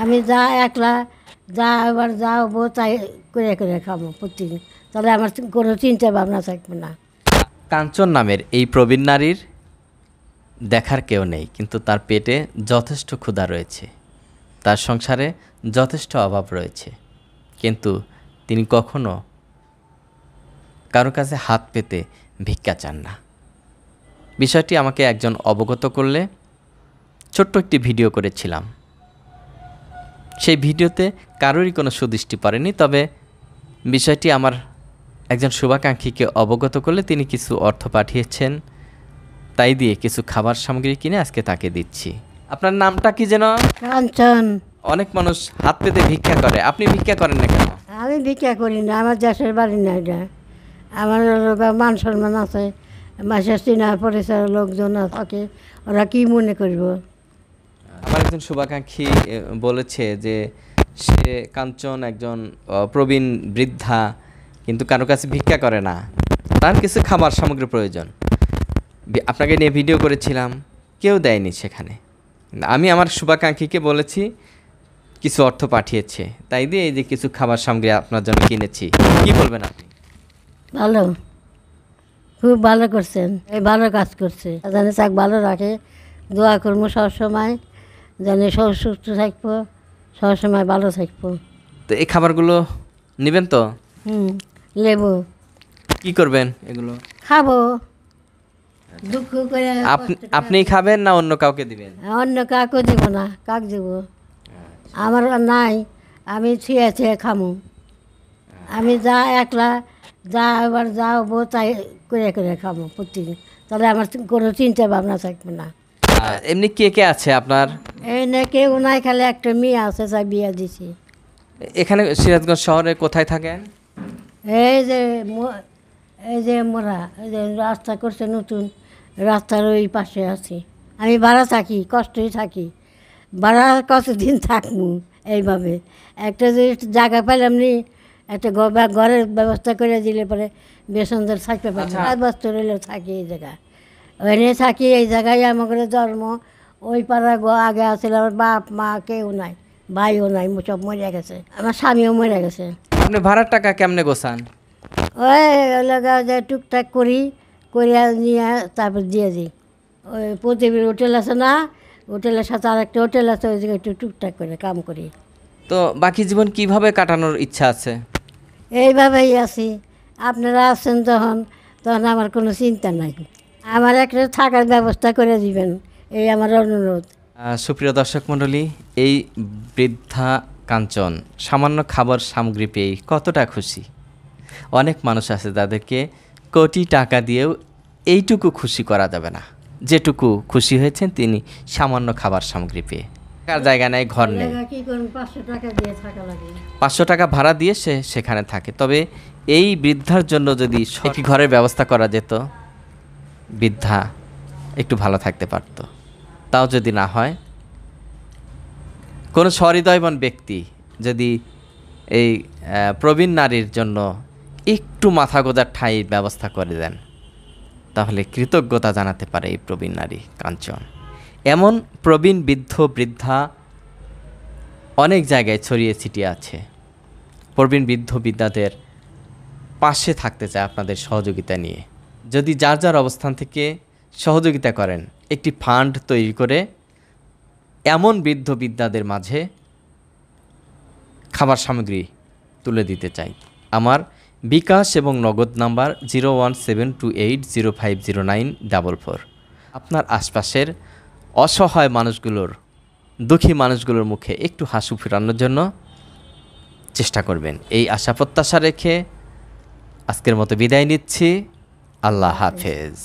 আমি যা একলা যা এবার যাবো তাই করে করে খাবো প্রতিদিন, তাহলে আমার কোনো চিন্তা ভাবনা থাকবে না। কাঞ্চন নামের এই প্রবীণ নারীর দেখার কেউ নেই, কিন্তু তার পেটে যথেষ্ট ক্ষুধা রয়েছে, তার সংসারে যথেষ্ট অভাব রয়েছে, কিন্তু তিনি কখনো কারো কাছে হাত পেতে ভিক্ষা চান না। বিষয়টি আমাকে একজন অবগত করলে ছোট্ট একটি ভিডিও করেছিলাম। সেই ভিডিওতে কারোরই কোনো সুদৃষ্টি পড়েনি, তবে বিষয়টি আমার একজন শুভাকাঙ্ক্ষীকে অবগত করলে তিনি কিছু অর্থ পাঠিয়েছেন, তাই দিয়ে কিছু খাবার সামগ্রী কিনে আজকে তাকে দিচ্ছি। আপনার নামটা কি যেন? কাঞ্চন। অনেক মানুষ হাত পেতে ভিক্ষা করে, আপনি ভিক্ষা করেন না কেন? আমি ভিক্ষা করি না, আমার দেশের বাড়ি না এটা। আমার মান সম্মান আছে, মাসের চিনা পরিচয় লোকজন থাকে, ওরা কি মনে করব। আমার একজন শুভাকাঙ্ক্ষী বলেছে যে সে কাঞ্চন একজন প্রবীণ বৃদ্ধা, কিন্তু কারো কাছে ভিক্ষা করে না, তার কিছু খাবার সামগ্রী প্রয়োজন। আপনাকে নিয়ে ভিডিও করেছিলাম, কেউ দেয়নি সেখানে। আমি আমার শুভাকাঙ্ক্ষীকে বলেছি, কিছু অর্থ পাঠিয়েছে, তাই দিয়ে এই যে কিছু খাবার সামগ্রী আপনার জন্য কিনেছি। কি বলবেন আপনি? ভালো, খুব ভালো করছেন, এই ভালো কাজ করছে, জানি তাক ভালো রাখে। দোয়া করবো সবসময়, জানি সব সুস্থ থাকবো, সবসময় ভালো থাকবো। তো এই খাবারগুলো নেবেন তো? লেবু কি করবেন এগুলো? খাবো, দুঃখ করে আপনিই খাবেন না অন্য কাউকে দিবেন? অন্য কাকও দিব না, কাক দিব? আমার আর নাই, আমি ছিঁড়ে ছিঁড়ে খামু। আমি যা একলা যা এবার যাবো তাই করে করে খাবো প্রতিদিন, তাহলে আমার কোনো চিন্তা ভাবনা থাকবে না। এমনি কে কে আছে আপনার? এই না কেউ নাই, খালি একটা মেয়ে আছে, তাই বিয়া দিছি। এখানে সিরাজগঞ্জ শহরে কোথায় থাকেন? এই যে এই যে মোরা এই যে রাস্তা করছে নতুন, রাস্তার ওই পাশে আছি। আমি ভাড়া থাকি, কষ্টই থাকি, ভাড়া কতদিন থাকবো এইভাবে। একটা যে জায়গা পেলাম নি, একটা ঘরের ব্যবস্থা করে দিলে পরে বেসনদের থাকতে পারবো। 5 বছর হলেও থাকি এই জায়গায়, ওখানে থাকি। এই জায়গায় আমাদের জন্ম। ওই পাড়া আগে আসলে আমার বাপ মা কেউ নাই, ভাইও নাই, সব মরে গেছে, আমার স্বামীও মরে গেছে। আপনি ভাড়ার টাকা কেমনে গোছান? ওই লাগা যে টুকটাক করি, করিয়া নিয়ে তারপর দিয়ে দিই। ওই প্রতিদিন হোটেল আছে না, হোটেলের সাথে আর একটা হোটেল আছে, ওই জায়গায় একটু টুকটাক করে কাম করি। তো বাকি জীবন কিভাবে কাটানোর ইচ্ছা আছে? এইভাবেই আছি। আপনারা আছেন তখন, তখন আমার কোনো চিন্তা নাই। আমার একটা থাকার ব্যবস্থা করে দিবেন, এই আমার অনুরোধ। সুপ্রিয় দর্শক মণ্ডলী, এই বৃদ্ধা কাঞ্চন সামান্য খাবার সামগ্রী পেয়ে কতটা খুশি। অনেক মানুষ আছে যাদেরকে কোটি টাকা দিয়েও এইটুকু খুশি করা যাবে না, যেটুকু খুশি হয়েছেন তিনি সামান্য খাবার সামগ্রী পেয়ে। থাকার জায়গা নেই, ঘর নেই, কি করুন, 500 টাকা দিয়ে থাকা লাগে। 500 টাকা ভাড়া দিয়ে সে সেখানে থাকে। তবে এই বৃদ্ধার জন্য যদি একটি ঘরের ব্যবস্থা করা যেত, বৃদ্ধা একটু ভালো থাকতে পারত। তাও যদি না হয়, কোনো সহৃদয়বান ব্যক্তি যদি এই প্রবীণ নারীর জন্য একটু মাথা গোঁজার ঠাঁই ব্যবস্থা করে দেন, তাহলে কৃতজ্ঞতা জানাতে পারে এই প্রবীণ নারী কাঞ্চন। এমন প্রবীণ বৃদ্ধা অনেক জায়গায় ছড়িয়ে ছিটিয়ে আছে। প্রবীণ বৃদ্ধদের পাশে থাকতে চায় আপনাদের সহযোগিতা নিয়ে। যদি যার যার অবস্থান থেকে সহযোগিতা করেন, একটি ফান্ড তৈরি করে এমন বৃদ্ধদের মাঝে খাবার সামগ্রী তুলে দিতে চাই। আমার বিকাশ এবং নগদ নাম্বার 01728050944। আপনার আশপাশের অসহায় মানুষগুলোর, দুঃখী মানুষগুলোর মুখে একটু হাসি ফোটানোর জন্য চেষ্টা করবেন, এই আশা প্রত্যাশা রেখে আজকের মতো বিদায় নিচ্ছি। আল্লাহ হাফেজ।